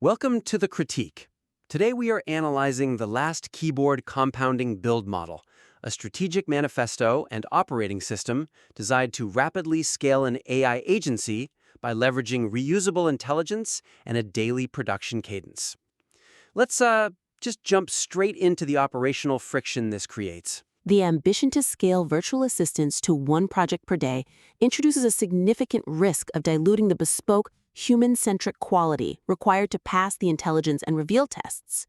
Welcome to the critique. Today we are analyzing the LastKeyboard compounding build model, a strategic manifesto and operating system designed to rapidly scale an AI agency by leveraging reusable intelligence and a daily production cadence. Let's just jump straight into the operational friction this creates. The ambition to scale virtual assistants to one project per day introduces a significant risk of diluting the bespoke, human-centric quality required to pass the intelligence and reveal tests.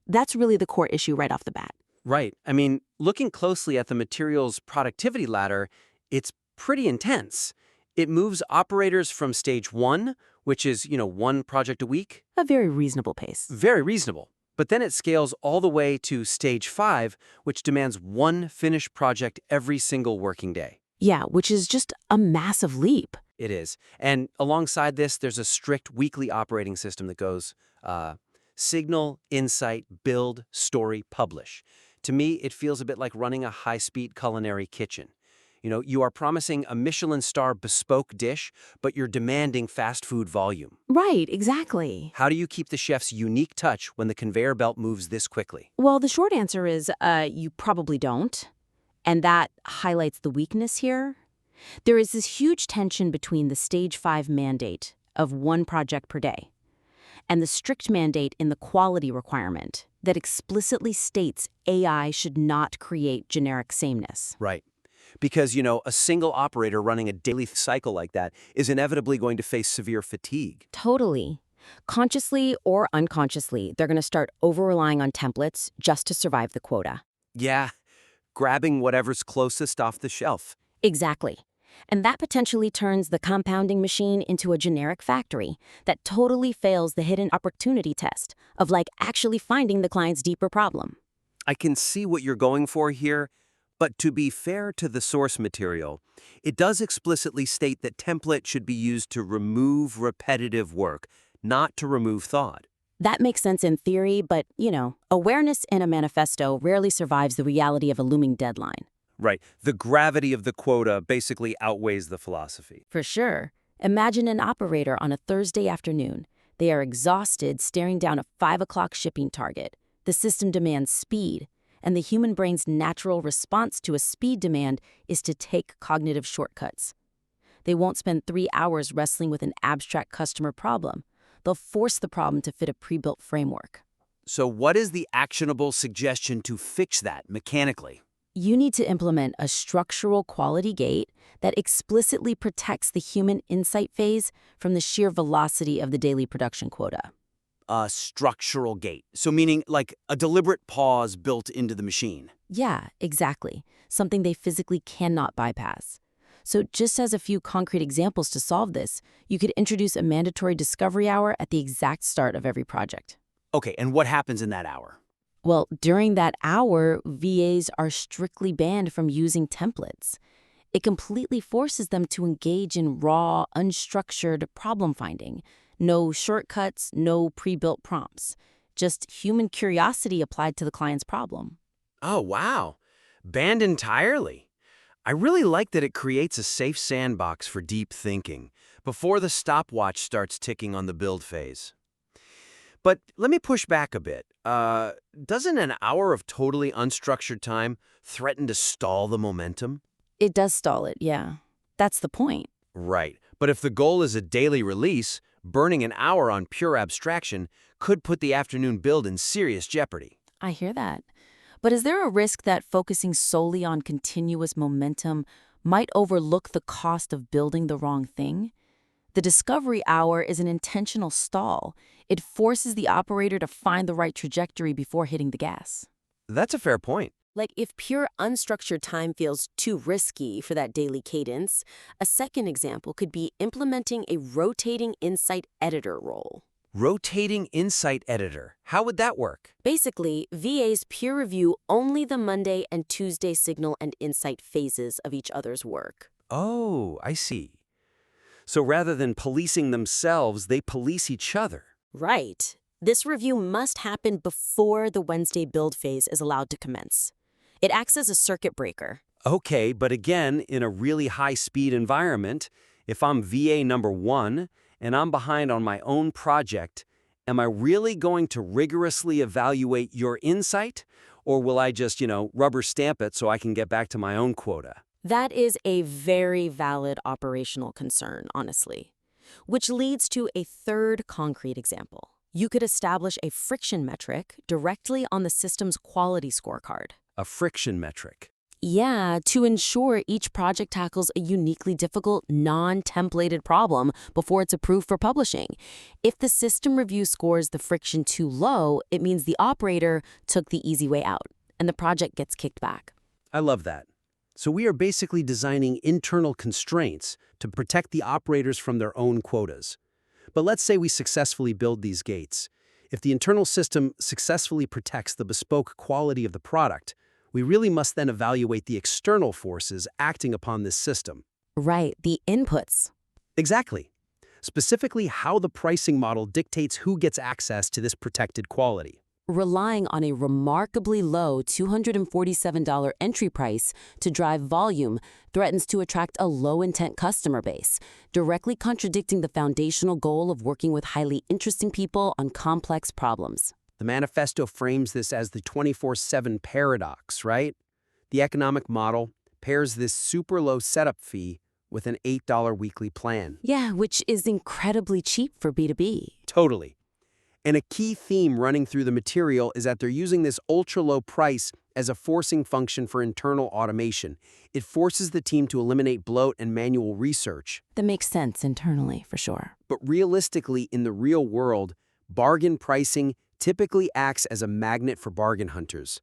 That's really the core issue right off the bat. Right. I mean, looking closely at the material's productivity ladder, it's pretty intense. It moves operators from stage one, which is, one project a week. A very reasonable pace. Very reasonable. But then it scales all the way to stage 5, which demands one finished project every single working day. Yeah, which is just a massive leap. It is. And alongside this, there's a strict weekly operating system that goes signal, insight, build, story, publish. To me, it feels a bit like running a high-speed culinary kitchen. You are promising a Michelin star bespoke dish, but you're demanding fast food volume. Right, exactly. How do you keep the chef's unique touch when the conveyor belt moves this quickly? Well, the short answer is you probably don't. And that highlights the weakness here. There is this huge tension between the stage 5 mandate of one project per day and the strict mandate in the quality requirement that explicitly states AI should not create generic sameness. Right. Because, a single operator running a daily cycle like that is inevitably going to face severe fatigue. Totally. Consciously or unconsciously, they're going to start over-relying on templates just to survive the quota. Yeah, grabbing whatever's closest off the shelf. Exactly. And that potentially turns the compounding machine into a generic factory that totally fails the hidden opportunity test of actually finding the client's deeper problem. I can see what you're going for here, but to be fair to the source material, it does explicitly state that template should be used to remove repetitive work, not to remove thought. That makes sense in theory, but, awareness in a manifesto rarely survives the reality of a looming deadline. Right. The gravity of the quota basically outweighs the philosophy. For sure. Imagine an operator on a Thursday afternoon. They are exhausted staring down a 5 o'clock shipping target. The system demands speed, and the human brain's natural response to a speed demand is to take cognitive shortcuts. They won't spend 3 hours wrestling with an abstract customer problem. They'll force the problem to fit a pre-built framework. So what is the actionable suggestion to fix that mechanically? You need to implement a structural quality gate that explicitly protects the human insight phase from the sheer velocity of the daily production quota. A structural gate. So meaning like a deliberate pause built into the machine. Yeah, exactly. Something they physically cannot bypass. So just as a few concrete examples to solve this, you could introduce a mandatory discovery hour at the exact start of every project. Okay, and what happens in that hour? Well, during that hour, VAs are strictly banned from using templates. It completely forces them to engage in raw, unstructured problem finding. No shortcuts, no pre-built prompts. Just human curiosity applied to the client's problem. Oh, wow. Banned entirely. I really like that it creates a safe sandbox for deep thinking before the stopwatch starts ticking on the build phase. But let me push back a bit. Doesn't an hour of totally unstructured time threaten to stall the momentum? It does stall it, yeah. That's the point. Right. But if the goal is a daily release, burning an hour on pure abstraction could put the afternoon build in serious jeopardy. I hear that. But is there a risk that focusing solely on continuous momentum might overlook the cost of building the wrong thing? The discovery hour is an intentional stall. It forces the operator to find the right trajectory before hitting the gas. That's a fair point. If pure unstructured time feels too risky for that daily cadence, a second example could be implementing a rotating insight editor role. Rotating insight editor. How would that work? Basically, VAs peer review only the Monday and Tuesday signal and insight phases of each other's work. Oh, I see. So rather than policing themselves, they police each other. Right. This review must happen before the Wednesday build phase is allowed to commence. It acts as a circuit breaker. Okay, but again, in a really high-speed environment, if I'm VA number 1 and I'm behind on my own project, Am I really going to rigorously evaluate your insight? Or will I just, rubber stamp it so I can get back to my own quota? That is a very valid operational concern, honestly. Which leads to a third concrete example. You could establish a friction metric directly on the system's quality scorecard. A friction metric. Yeah, to ensure each project tackles a uniquely difficult, non-templated problem before it's approved for publishing. If the system review scores the friction too low, it means the operator took the easy way out, and the project gets kicked back. I love that. So we are basically designing internal constraints to protect the operators from their own quotas. But let's say we successfully build these gates. If the internal system successfully protects the bespoke quality of the product, we really must then evaluate the external forces acting upon this system. Right, the inputs. Exactly. Specifically, how the pricing model dictates who gets access to this protected quality. Relying on a remarkably low $247 entry price to drive volume threatens to attract a low-intent customer base, directly contradicting the foundational goal of working with highly interesting people on complex problems. The manifesto frames this as the 24/7 paradox, right? The economic model pairs this super low setup fee with an $8 weekly plan. Yeah, which is incredibly cheap for B2B. Totally. And a key theme running through the material is that they're using this ultra-low price as a forcing function for internal automation. It forces the team to eliminate bloat and manual research. That makes sense internally, for sure. But realistically, in the real world, bargain pricing typically acts as a magnet for bargain hunters.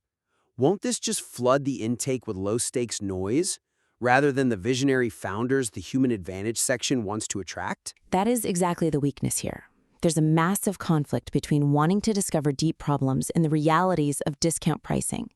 Won't this just flood the intake with low-stakes noise, rather than the visionary founders the human advantage section wants to attract? That is exactly the weakness here. There's a massive conflict between wanting to discover deep problems and the realities of discount pricing.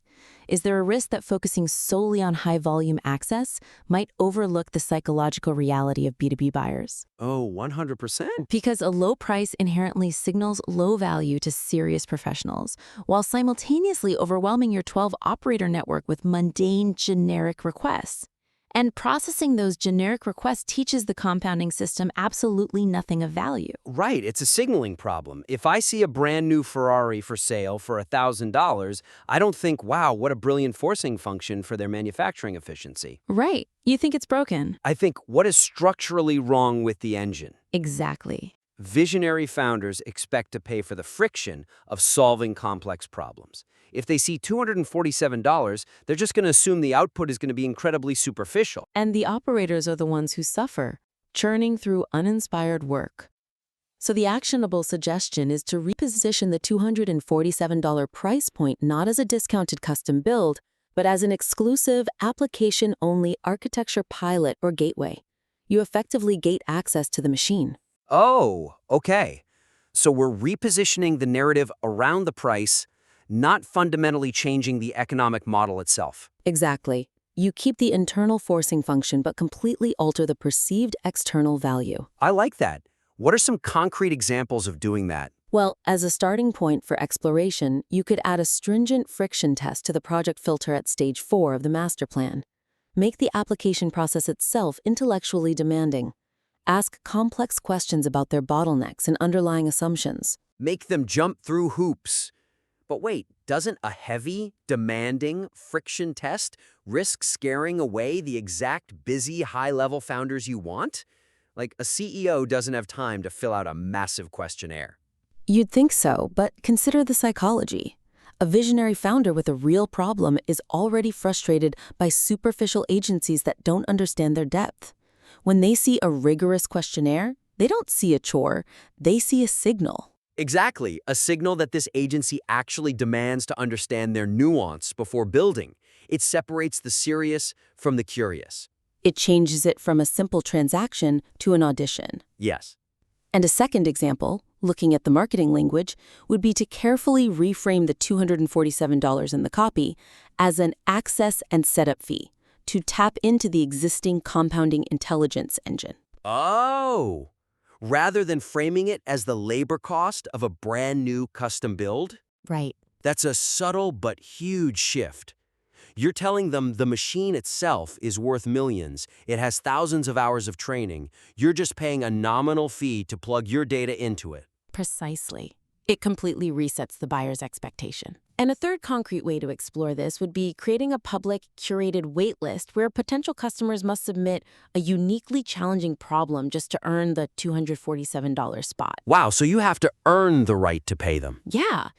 Is there a risk that focusing solely on high-volume access might overlook the psychological reality of B2B buyers? Oh, 100%. Because a low price inherently signals low value to serious professionals, while simultaneously overwhelming your 12-operator network with mundane, generic requests. And processing those generic requests teaches the compounding system absolutely nothing of value. Right, it's a signaling problem. If I see a brand new Ferrari for sale for $1,000, I don't think, wow, what a brilliant forcing function for their manufacturing efficiency. Right. You think it's broken. I think, what is structurally wrong with the engine? Exactly. Visionary founders expect to pay for the friction of solving complex problems. If they see $247, they're just going to assume the output is going to be incredibly superficial. And the operators are the ones who suffer, churning through uninspired work. So the actionable suggestion is to reposition the $247 price point not as a discounted custom build, but as an exclusive application-only architecture pilot or gateway. You effectively gate access to the machine. Oh, okay. So we're repositioning the narrative around the price, not fundamentally changing the economic model itself. Exactly. You keep the internal forcing function but completely alter the perceived external value. I like that. What are some concrete examples of doing that? Well, as a starting point for exploration, you could add a stringent friction test to the project filter at stage 4 of the master plan. Make the application process itself intellectually demanding. Ask complex questions about their bottlenecks and underlying assumptions. Make them jump through hoops. But wait, doesn't a heavy, demanding friction test risk scaring away the exact busy, high-level founders you want? Like, a CEO doesn't have time to fill out a massive questionnaire. You'd think so, but consider the psychology. A visionary founder with a real problem is already frustrated by superficial agencies that don't understand their depth. When they see a rigorous questionnaire, they don't see a chore, they see a signal. Exactly, a signal that this agency actually demands to understand their nuance before building. It separates the serious from the curious. It changes it from a simple transaction to an audition. Yes. And a second example, looking at the marketing language, would be to carefully reframe the $247 in the copy as an access and setup fee to tap into the existing compounding intelligence engine. Oh! Rather than framing it as the labor cost of a brand new custom build? Right. That's a subtle but huge shift. You're telling them the machine itself is worth millions. It has thousands of hours of training. You're just paying a nominal fee to plug your data into it. Precisely. It completely resets the buyer's expectation. And a third concrete way to explore this would be creating a public, curated waitlist where potential customers must submit a uniquely challenging problem just to earn the $247 spot. Wow, so you have to earn the right to pay them. Yeah,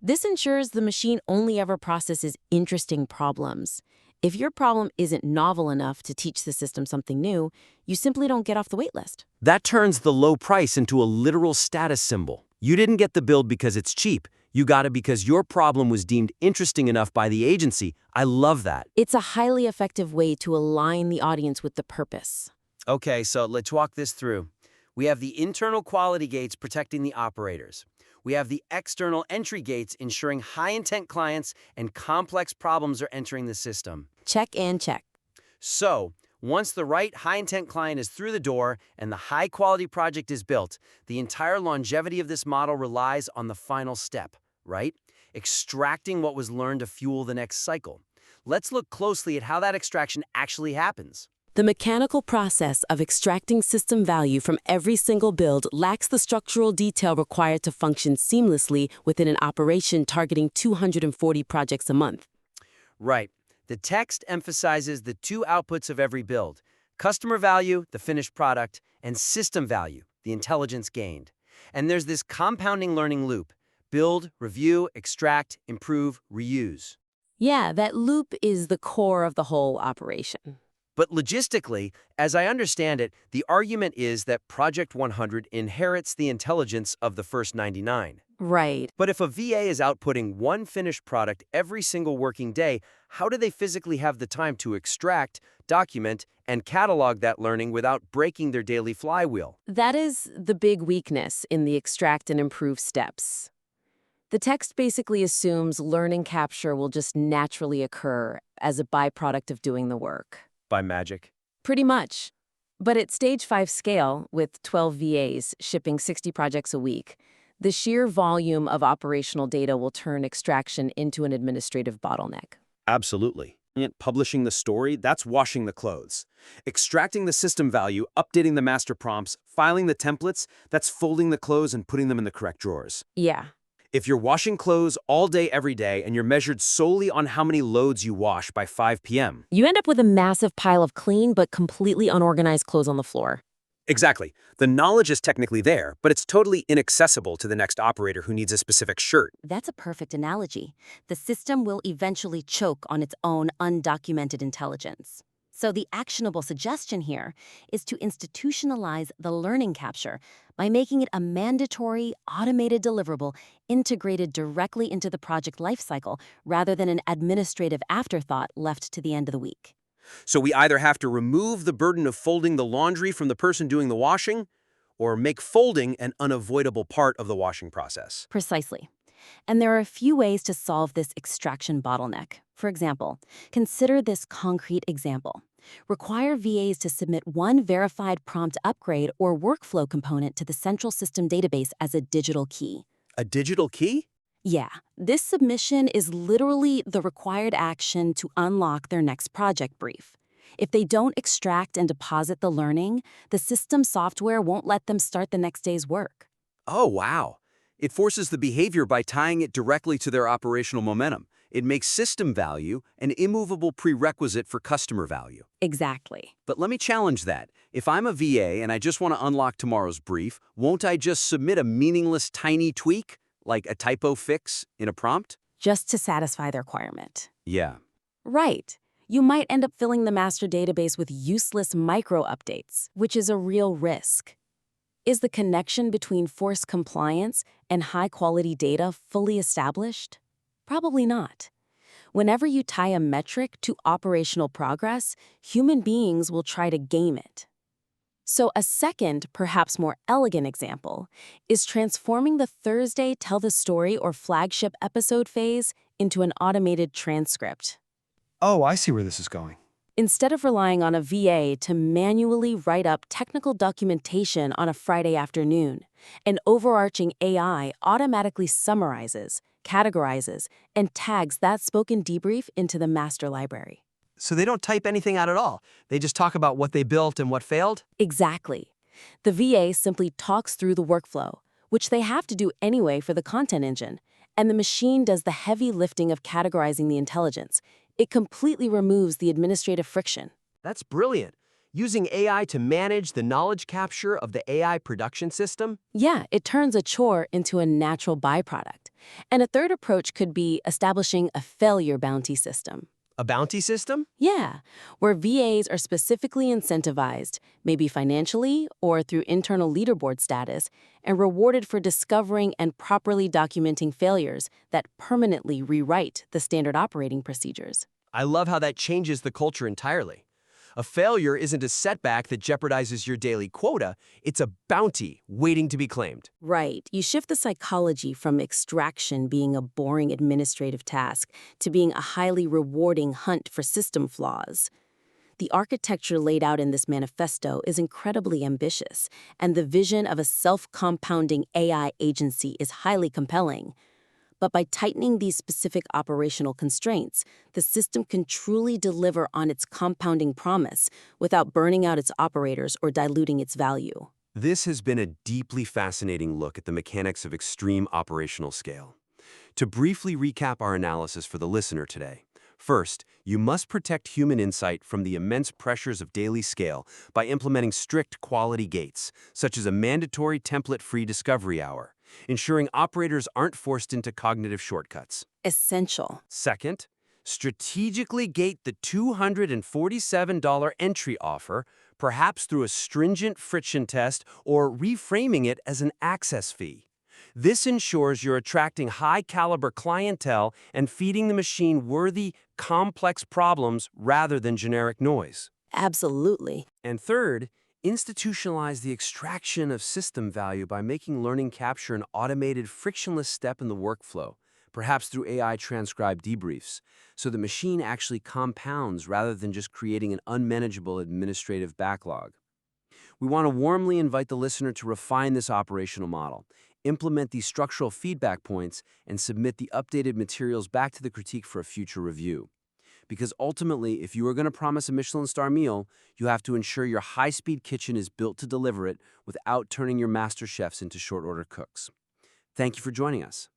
this ensures the machine only ever processes interesting problems. If your problem isn't novel enough to teach the system something new, you simply don't get off the waitlist. That turns the low price into a literal status symbol. You didn't get the build because it's cheap. You got it because your problem was deemed interesting enough by the agency. I love that. It's a highly effective way to align the audience with the purpose. Okay, so let's walk this through. We have the internal quality gates protecting the operators. We have the external entry gates ensuring high-intent clients and complex problems are entering the system. Check and check. So, once the right high-intent client is through the door and the high-quality project is built, the entire longevity of this model relies on the final step, right? Extracting what was learned to fuel the next cycle. Let's look closely at how that extraction actually happens. The mechanical process of extracting system value from every single build lacks the structural detail required to function seamlessly within an operation targeting 240 projects a month. Right. The text emphasizes the two outputs of every build: customer value, the finished product, and system value, the intelligence gained. And there's this compounding learning loop: build, review, extract, improve, reuse. Yeah, that loop is the core of the whole operation. But logistically, as I understand it, the argument is that Project 100 inherits the intelligence of the first 99. Right. But if a VA is outputting one finished product every single working day, how do they physically have the time to extract, document, and catalog that learning without breaking their daily flywheel? That is the big weakness in the extract and improve steps. The text basically assumes learning capture will just naturally occur as a byproduct of doing the work. By magic. Pretty much. But at stage 5 scale, with 12 VAs shipping 60 projects a week, the sheer volume of operational data will turn extraction into an administrative bottleneck. Absolutely. Publishing the story, that's washing the clothes. Extracting the system value, updating the master prompts, filing the templates, that's folding the clothes and putting them in the correct drawers. Yeah. If you're washing clothes all day, every day, and you're measured solely on how many loads you wash by 5 p.m. You end up with a massive pile of clean but completely unorganized clothes on the floor. Exactly. The knowledge is technically there, but it's totally inaccessible to the next operator who needs a specific shirt. That's a perfect analogy. The system will eventually choke on its own undocumented intelligence. So the actionable suggestion here is to institutionalize the learning capture by making it a mandatory, automated deliverable integrated directly into the project lifecycle rather than an administrative afterthought left to the end of the week. So we either have to remove the burden of folding the laundry from the person doing the washing, or make folding an unavoidable part of the washing process. Precisely. And there are a few ways to solve this extraction bottleneck. For example, consider this concrete example. Require VAs to submit one verified prompt upgrade or workflow component to the central system database as a digital key. A digital key? Yeah, this submission is literally the required action to unlock their next project brief. If they don't extract and deposit the learning, the system software won't let them start the next day's work. Oh, wow. It forces the behavior by tying it directly to their operational momentum. It makes system value an immovable prerequisite for customer value. Exactly. But let me challenge that. If I'm a VA and I just want to unlock tomorrow's brief, won't I just submit a meaningless tiny tweak, like a typo fix in a prompt? Just to satisfy the requirement. Yeah. Right. You might end up filling the master database with useless micro-updates, which is a real risk. Is the connection between forced compliance and high-quality data fully established? Probably not. Whenever you tie a metric to operational progress, human beings will try to game it. So a second, perhaps more elegant example is transforming the Thursday Tell the Story or flagship episode phase into an automated transcript. Oh, I see where this is going. Instead of relying on a VA to manually write up technical documentation on a Friday afternoon, an overarching AI automatically summarizes, categorizes, and tags that spoken debrief into the master library. So they don't type anything out at all. They just talk about what they built and what failed? Exactly. The VA simply talks through the workflow, which they have to do anyway for the content engine. And the machine does the heavy lifting of categorizing the intelligence. It completely removes the administrative friction. That's brilliant. Using AI to manage the knowledge capture of the AI production system? Yeah, it turns a chore into a natural byproduct. And a third approach could be establishing a failure bounty system. A bounty system? Yeah, where VAs are specifically incentivized, maybe financially or through internal leaderboard status, and rewarded for discovering and properly documenting failures that permanently rewrite the standard operating procedures. I love how that changes the culture entirely. A failure isn't a setback that jeopardizes your daily quota, it's a bounty waiting to be claimed. Right. You shift the psychology from extraction being a boring administrative task to being a highly rewarding hunt for system flaws. The architecture laid out in this manifesto is incredibly ambitious, and the vision of a self-compounding AI agency is highly compelling. But by tightening these specific operational constraints, the system can truly deliver on its compounding promise without burning out its operators or diluting its value. This has been a deeply fascinating look at the mechanics of extreme operational scale. To briefly recap our analysis for the listener today, first, you must protect human insight from the immense pressures of daily scale by implementing strict quality gates, such as a mandatory template-free discovery hour, ensuring operators aren't forced into cognitive shortcuts. Essential. Second, strategically gate the $247 entry offer, perhaps through a stringent friction test or reframing it as an access fee. This ensures you're attracting high-caliber clientele and feeding the machine worthy, complex problems rather than generic noise. Absolutely. And third, institutionalize the extraction of system value by making learning capture an automated, frictionless step in the workflow, perhaps through AI transcribed debriefs, so the machine actually compounds rather than just creating an unmanageable administrative backlog. We want to warmly invite the listener to refine this operational model, implement these structural feedback points, and submit the updated materials back to the critique for a future review. Because ultimately, if you are going to promise a Michelin star meal, you have to ensure your high-speed kitchen is built to deliver it without turning your master chefs into short-order cooks. Thank you for joining us.